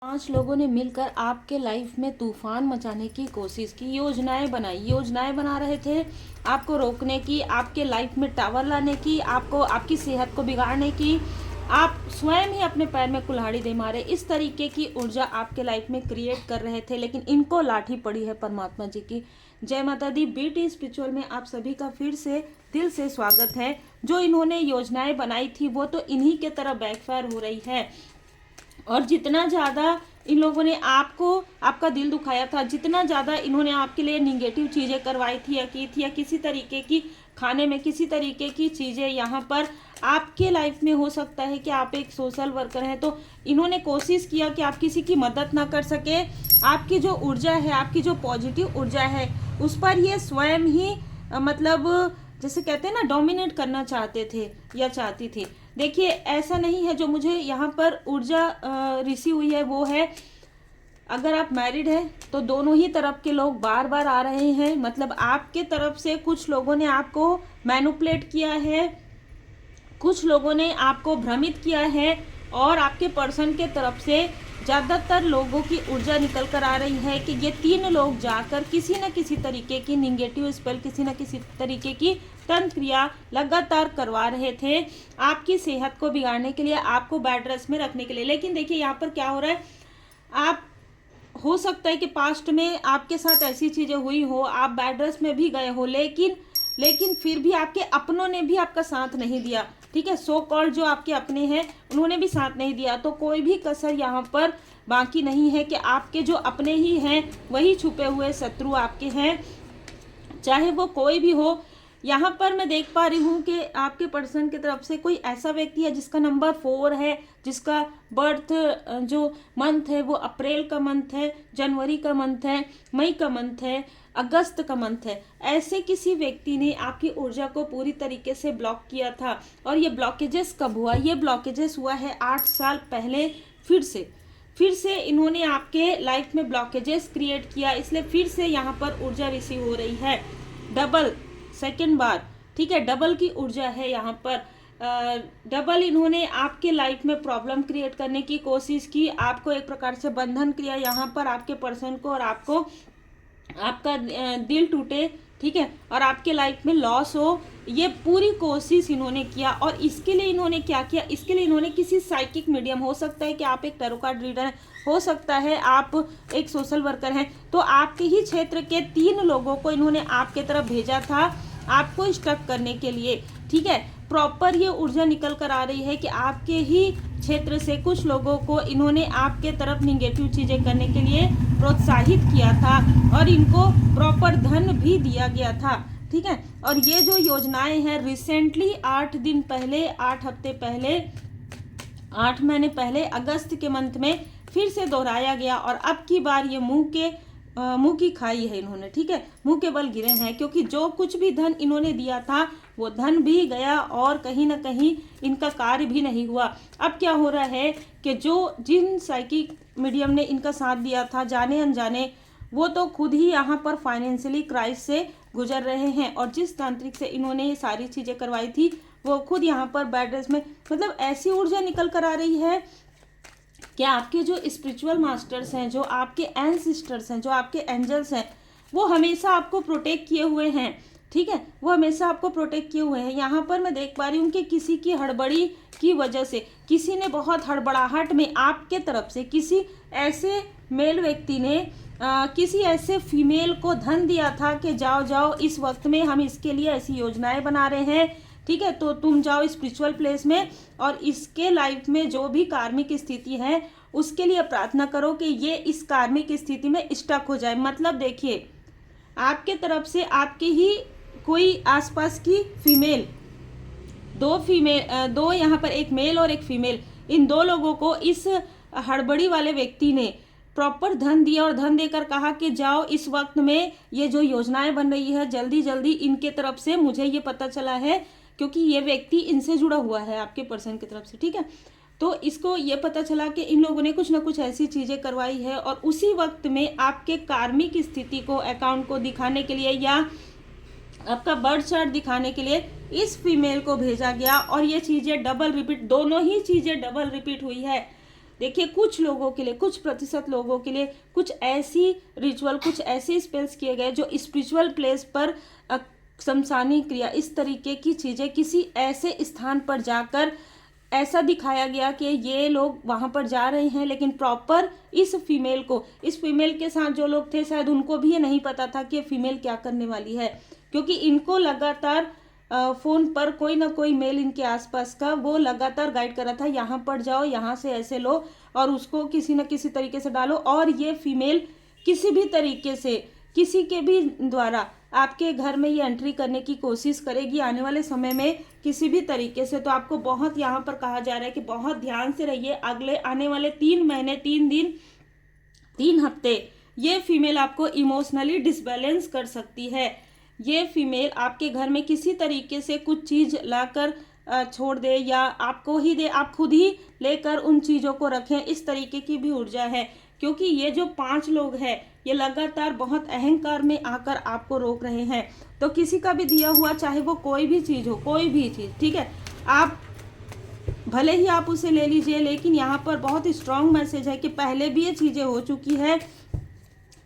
पांच लोगों ने मिलकर आपके लाइफ में तूफान मचाने की कोशिश की, योजनाएं बनाई, योजनाएं बना रहे थे आपको रोकने की, आपके लाइफ में टावर लाने की, आपको आपकी सेहत को बिगाड़ने की। आप स्वयं ही अपने पैर में कुल्हाड़ी दे मारे, इस तरीके की ऊर्जा आपके लाइफ में क्रिएट कर रहे थे, लेकिन इनको लाठी पड़ी है परमात्मा जी की। जय माता दी। बीटी स्पिरिचुअल में आप सभी का फिर से दिल से स्वागत है। जो इन्होंने योजनाएं बनाई थी वो तो इन्हीं के तरह बैकफायर हो रही है, और जितना ज़्यादा इन लोगों ने आपका दिल दुखाया था, जितना ज़्यादा इन्होंने आपके लिए निगेटिव चीज़ें करवाई थी या की थी, या किसी तरीके की खाने में किसी तरीके की चीज़ें यहाँ पर आपके लाइफ में, हो सकता है कि आप एक सोशल वर्कर हैं तो इन्होंने कोशिश किया कि आप किसी की मदद ना कर सके। आपकी जो ऊर्जा है, आपकी जो पॉजिटिव ऊर्जा है, उस पर ये स्वयं ही मतलब जैसे कहते हैं ना, डोमिनेट करना चाहते थे या चाहती थी। देखिए, ऐसा नहीं है। जो मुझे यहाँ पर ऊर्जा रिसीव हुई है वो है, अगर आप मैरिड हैं तो दोनों ही तरफ के लोग बार बार आ रहे हैं। मतलब आपके तरफ से कुछ लोगों ने आपको मैनिपुलेट किया है, कुछ लोगों ने आपको भ्रमित किया है, और आपके पर्सन के तरफ से ज़्यादातर लोगों की ऊर्जा निकल कर आ रही है कि ये तीन लोग जाकर किसी न किसी तरीके की निगेटिव स्पेल, किसी न किसी तरीके की तंत्र क्रिया लगातार करवा रहे थे आपकी सेहत को बिगाड़ने के लिए, आपको बेड रेस्ट में रखने के लिए। लेकिन देखिए यहाँ पर क्या हो रहा है, आप हो सकता है कि पास्ट में आपके साथ ऐसी चीज़ें हुई हो, आप बेड रेस्ट में भी गए हो, लेकिन फिर भी आपके अपनों ने भी आपका साथ नहीं दिया। ठीक है, सो कॉल्ड जो आपके अपने हैं उन्होंने भी साथ नहीं दिया। तो कोई भी कसर यहाँ पर बाकी नहीं है कि आपके जो अपने ही हैं वही छुपे हुए शत्रु आपके हैं, चाहे वो कोई भी हो। यहाँ पर मैं देख पा रही हूँ कि आपके पर्सन की तरफ से कोई ऐसा व्यक्ति है जिसका नंबर 4 है, जिसका बर्थ जो मंथ है वो अप्रैल का मंथ है, जनवरी का मंथ है, मई का मंथ है, अगस्त का मंथ है। ऐसे किसी व्यक्ति ने आपकी ऊर्जा को पूरी तरीके से ब्लॉक किया था। और ये ब्लॉकेजेस कब हुआ? ये ब्लॉकेजेस हुआ है 8 साल पहले। फिर से इन्होंने आपके लाइफ में ब्लॉकेजेस क्रिएट किया, इसलिए फिर से यहाँ पर ऊर्जा रिसीव हो रही है डबल, सेकेंड बार। ठीक है, डबल की ऊर्जा है यहाँ पर। डबल इन्होंने आपके लाइफ में प्रॉब्लम क्रिएट करने की कोशिश की, आपको एक प्रकार से बंधन किया यहाँ पर, आपके पर्सन को, और आपको आपका दिल टूटे, ठीक है, और आपके लाइफ में लॉस हो, ये पूरी कोशिश इन्होंने किया। और इसके लिए इन्होंने क्या किया? इसके लिए इन्होंने किसी साइकिक मीडियम, हो सकता है कि आप एक टैरो कार्ड रीडर हैं, हो सकता है आप एक सोशल वर्कर हैं, तो आपके ही क्षेत्र के 3 लोगों को इन्होंने आपके तरफ भेजा था आपको स्टक करने के लिए। ठीक है, प्रॉपर ये ऊर्जा निकल कर आ रही है कि आपके ही क्षेत्र से कुछ लोगों को इन्होंने आपके तरफ निगेटिव चीज़ें करने के लिए प्रोत्साहित किया था, और इनको प्रॉपर धन भी दिया गया था। ठीक है, और ये जो योजनाएं हैं रिसेंटली 8 दिन पहले, 8 हफ्ते पहले, 8 महीने पहले, अगस्त के मंथ में फिर से दोहराया गया, और अब की बार ये मुंह की खाई है इन्होंने। ठीक है, मुंह के बल गिरे हैं, क्योंकि जो कुछ भी धन इन्होंने दिया था वो धन भी गया, और कहीं ना कहीं इनका कार्य भी नहीं हुआ। अब क्या हो रहा है कि जिन साइकिक मीडियम ने इनका साथ दिया था जाने अनजाने, वो तो खुद ही यहाँ पर फाइनेंशियली क्राइसिस से गुजर रहे हैं, और जिस तांत्रिक से इन्होंने ये सारी चीज़ें करवाई थी वो खुद यहाँ पर बेड रेस्ट में। मतलब ऐसी ऊर्जा निकल कर आ रही है कि आपके जो स्पिरिचुअल मास्टर्स हैं, जो आपके एंसेस्टर्स हैं, जो आपके एंजल्स हैं, वो हमेशा आपको प्रोटेक्ट किए हुए हैं। ठीक है, वो हमेशा आपको प्रोटेक्ट किए हुए हैं। यहाँ पर मैं देख पा रही हूँ कि किसी की हड़बड़ी की वजह से, किसी ने बहुत हड़बड़ाहट में आपके तरफ से, किसी ऐसे मेल व्यक्ति ने किसी ऐसे फीमेल को धन दिया था कि जाओ जाओ, इस वक्त में हम इसके लिए ऐसी योजनाएं बना रहे हैं। ठीक है, तो तुम जाओ स्पिरिचुअल प्लेस में, और इसके लाइफ में जो भी कार्मिक स्थिति है उसके लिए प्रार्थना करो कि ये इस कार्मिक स्थिति में स्टक हो जाए। मतलब देखिए, आपके तरफ से आपके ही कोई आसपास की फीमेल, दो यहाँ पर, एक मेल और एक फीमेल, इन 2 लोगों को इस हड़बड़ी वाले व्यक्ति ने प्रॉपर धन दिया, और धन देकर कहा कि जाओ, इस वक्त में ये जो योजनाएं बन रही है जल्दी जल्दी इनके तरफ से, मुझे ये पता चला है क्योंकि ये व्यक्ति इनसे जुड़ा हुआ है आपके पर्सन की तरफ से। ठीक है, तो इसको ये पता चला कि इन लोगों ने कुछ ना कुछ ऐसी चीज़ें करवाई है, और उसी वक्त में आपके कार्मिक स्थिति को, अकाउंट को दिखाने के लिए, या आपका बर्थ चार्ट दिखाने के लिए इस फीमेल को भेजा गया, और ये चीज़ें डबल रिपीट, दोनों ही चीज़ें डबल रिपीट हुई है। देखिए कुछ लोगों के लिए, कुछ प्रतिशत लोगों के लिए कुछ ऐसी रिचुअल, कुछ ऐसे स्पेल्स किए गए जो स्पिरिचुअल प्लेस पर शमशानी क्रिया, इस तरीके की चीज़ें किसी ऐसे स्थान पर जाकर ऐसा दिखाया गया कि ये लोग वहाँ पर जा रहे हैं, लेकिन प्रॉपर इस फीमेल के साथ जो लोग थे शायद उनको भी ये नहीं पता था कि फीमेल क्या करने वाली है, क्योंकि इनको लगातार फ़ोन पर कोई ना कोई मेल इनके आसपास का वो लगातार गाइड कर रहा था, यहाँ पर जाओ, यहाँ से ऐसे लो और उसको किसी न किसी तरीके से डालो। और ये फीमेल किसी भी तरीके से, किसी के भी द्वारा आपके घर में ये एंट्री करने की कोशिश करेगी आने वाले समय में किसी भी तरीके से। तो आपको बहुत यहाँ पर कहा जा रहा है कि बहुत ध्यान से रहिए। अगले आने वाले 3 महीने, 3 दिन, 3 हफ्ते ये फीमेल आपको इमोशनली डिसबैलेंस कर सकती है। ये फीमेल आपके घर में किसी तरीके से कुछ चीज़ लाकर छोड़ दे या आपको ही दे, आप खुद ही लेकर उन चीज़ों को रखें, इस तरीके की भी ऊर्जा है। क्योंकि ये जो 5 लोग हैं ये लगातार बहुत अहंकार में आकर आपको रोक रहे हैं। तो किसी का भी दिया हुआ, चाहे वो कोई भी चीज़ हो, कोई भी चीज़, ठीक है, आप भले ही आप उसे ले लीजिए, लेकिन यहाँ पर बहुत स्ट्रांग मैसेज है कि पहले भी ये चीज़ें हो चुकी है।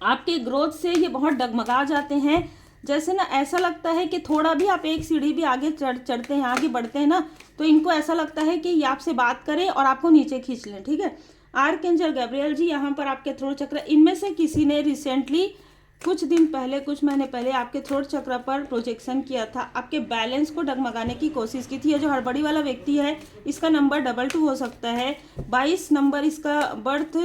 आपके ग्रोथ से ये बहुत डगमगा जाते हैं। जैसे ना ऐसा लगता है कि थोड़ा भी आप एक सीढ़ी भी आगे चढ़ते हैं, आगे बढ़ते हैं ना, तो इनको ऐसा लगता है कि ये आपसे बात करें और आपको नीचे खींच लें, ठीक है। आर्कएंजल गैब्रियल जी यहाँ पर आपके थ्रोट चक्र, इनमें से किसी ने रिसेंटली कुछ दिन पहले, कुछ महीने पहले आपके थ्रोट चक्र पर प्रोजेक्शन किया था, आपके बैलेंस को डगमगाने की कोशिश की थी। ये जो हड़बड़ी वाला व्यक्ति है इसका नंबर 22 हो सकता है, 22 नंबर इसका बर्थ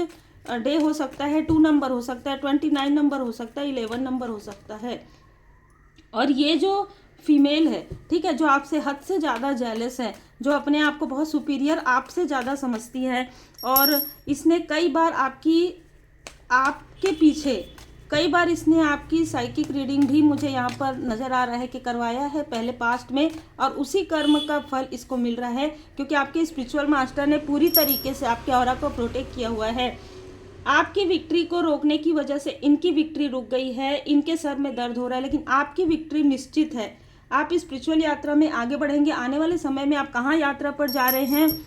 डे हो सकता है, 2 नंबर हो सकता है, 29 नंबर हो सकता है, 11 नंबर हो सकता है। और ये जो फीमेल है, ठीक है, जो आपसे हद से ज़्यादा जेलस है, जो अपने आप को बहुत सुपीरियर आपसे ज़्यादा समझती है, और इसने कई बार आपके पीछे कई बार इसने आपकी साइकिक रीडिंग भी मुझे यहाँ पर नज़र आ रहा है कि करवाया है पहले पास्ट में, और उसी कर्म का फल इसको मिल रहा है क्योंकि आपके स्पिरिचुअल मास्टर ने पूरी तरीके से आपके ऑरा को प्रोटेक्ट किया हुआ है। आपकी विक्ट्री को रोकने की वजह से इनकी विक्ट्री रुक गई है, इनके सर में दर्द हो रहा है, लेकिन आपकी विक्ट्री निश्चित है। आप इस स्पिरिचुअल यात्रा में आगे बढ़ेंगे। आने वाले समय में आप कहाँ यात्रा पर जा रहे हैं,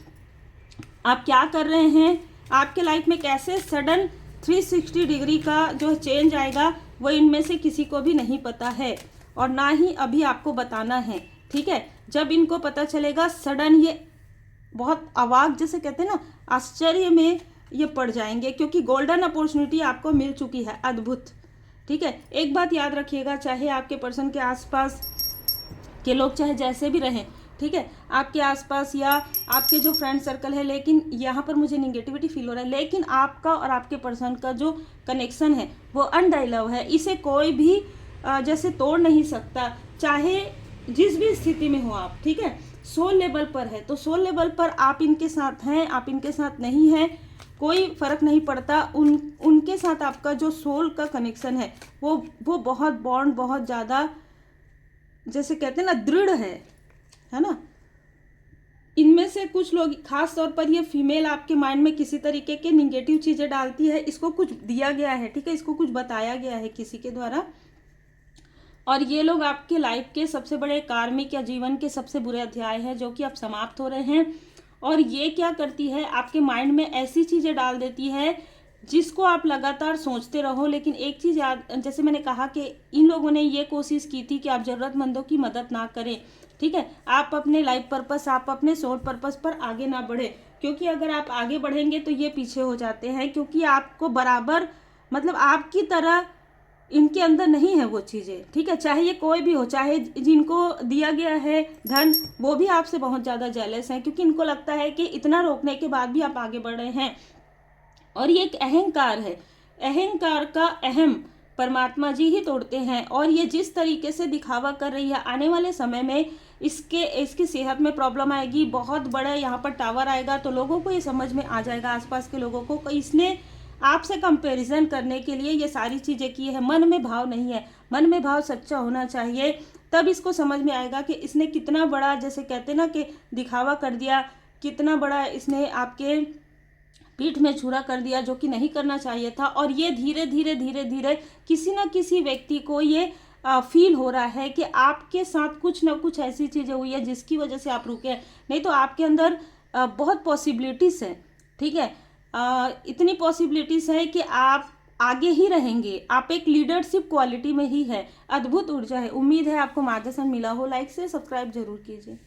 आप क्या कर रहे हैं, आपके लाइफ में कैसे सडन 360 डिग्री का जो चेंज आएगा, वो इनमें से किसी को भी नहीं पता है और ना ही अभी आपको बताना है, ठीक है। जब इनको पता चलेगा सडन ये बहुत अवाक, जैसे कहते हैं ना, आश्चर्य में ये पड़ जाएंगे, क्योंकि गोल्डन अपॉर्चुनिटी आपको मिल चुकी है, अद्भुत, ठीक है। एक बात याद रखिएगा, चाहे आपके पर्सन के आसपास के लोग चाहे जैसे भी रहें, ठीक है, आपके आसपास या आपके जो फ्रेंड सर्कल है, लेकिन यहाँ पर मुझे निगेटिविटी फील हो रहा है, लेकिन आपका और आपके पर्सन का जो कनेक्शन है वो अनडाइलव है, इसे कोई भी जैसे तोड़ नहीं सकता, चाहे जिस भी स्थिति में हो आप, ठीक है। सोल लेवल पर है तो सोल लेवल पर आप इनके साथ हैं, आप इनके साथ नहीं हैं, कोई फ़र्क नहीं पड़ता। उनके साथ आपका जो सोल का कनेक्शन है वो बहुत बॉन्ड, बहुत ज़्यादा, जैसे कहते हैं ना, दृढ़ है ना। इनमें से कुछ लोग, खास तौर पर ये फीमेल, आपके माइंड में किसी तरीके के निगेटिव चीज़ें डालती है, इसको कुछ दिया गया है, ठीक है, इसको कुछ बताया गया है किसी के द्वारा, और ये लोग आपके लाइफ के सबसे बड़े कार्मिक या जीवन के सबसे बुरे अध्याय है जो कि अब समाप्त हो रहे हैं। और ये क्या करती है, आपके माइंड में ऐसी चीज़ें डाल देती है जिसको आप लगातार सोचते रहो। लेकिन एक चीज़ याद, जैसे मैंने कहा कि इन लोगों ने ये कोशिश की थी कि आप ज़रूरतमंदों की मदद ना करें, ठीक है, आप अपने लाइफ पर्पस, आप अपने सोल पर्पस पर आगे ना बढ़े, क्योंकि अगर आप आगे बढ़ेंगे तो ये पीछे हो जाते हैं, क्योंकि आपको बराबर, मतलब आपकी तरह इनके अंदर नहीं है वो चीज़ें, ठीक है, चाहे ये कोई भी हो, चाहे जिनको दिया गया है धन, वो भी आपसे बहुत ज़्यादा जेलस हैं, क्योंकि इनको लगता है कि इतना रोकने के बाद भी आप आगे बढ़ रहे हैं। और ये एक अहंकार है, अहंकार का अहम परमात्मा जी ही तोड़ते हैं। और ये जिस तरीके से दिखावा कर रही है, आने वाले समय में इसकी सेहत में प्रॉब्लम आएगी, बहुत बड़ा यहाँ पर टावर आएगा, तो लोगों को ये समझ में आ जाएगा, आसपास के लोगों को, इसने आपसे कंपैरिजन करने के लिए ये सारी चीज़ें की है। मन में भाव नहीं है, मन में भाव सच्चा होना चाहिए, तब इसको समझ में आएगा कि इसने कितना बड़ा, जैसे कहते ना कि दिखावा कर दिया, कितना बड़ा इसने आपके पीठ में छुरा कर दिया, जो कि नहीं करना चाहिए था। और ये धीरे धीरे धीरे धीरे किसी न किसी व्यक्ति को ये फील हो रहा है कि आपके साथ कुछ ना कुछ ऐसी चीज़ें हुई है जिसकी वजह से आप रुके, नहीं तो आपके अंदर बहुत पॉसिबिलिटीज़ है, ठीक है। इतनी पॉसिबिलिटीज़ है कि आप आगे ही रहेंगे। आप एक लीडरशिप क्वालिटी में ही है। अद्भुत ऊर्जा है। उम्मीद है आपको मार्गदर्शन मिला हो। लाइक से सब्सक्राइब जरूर कीजिए।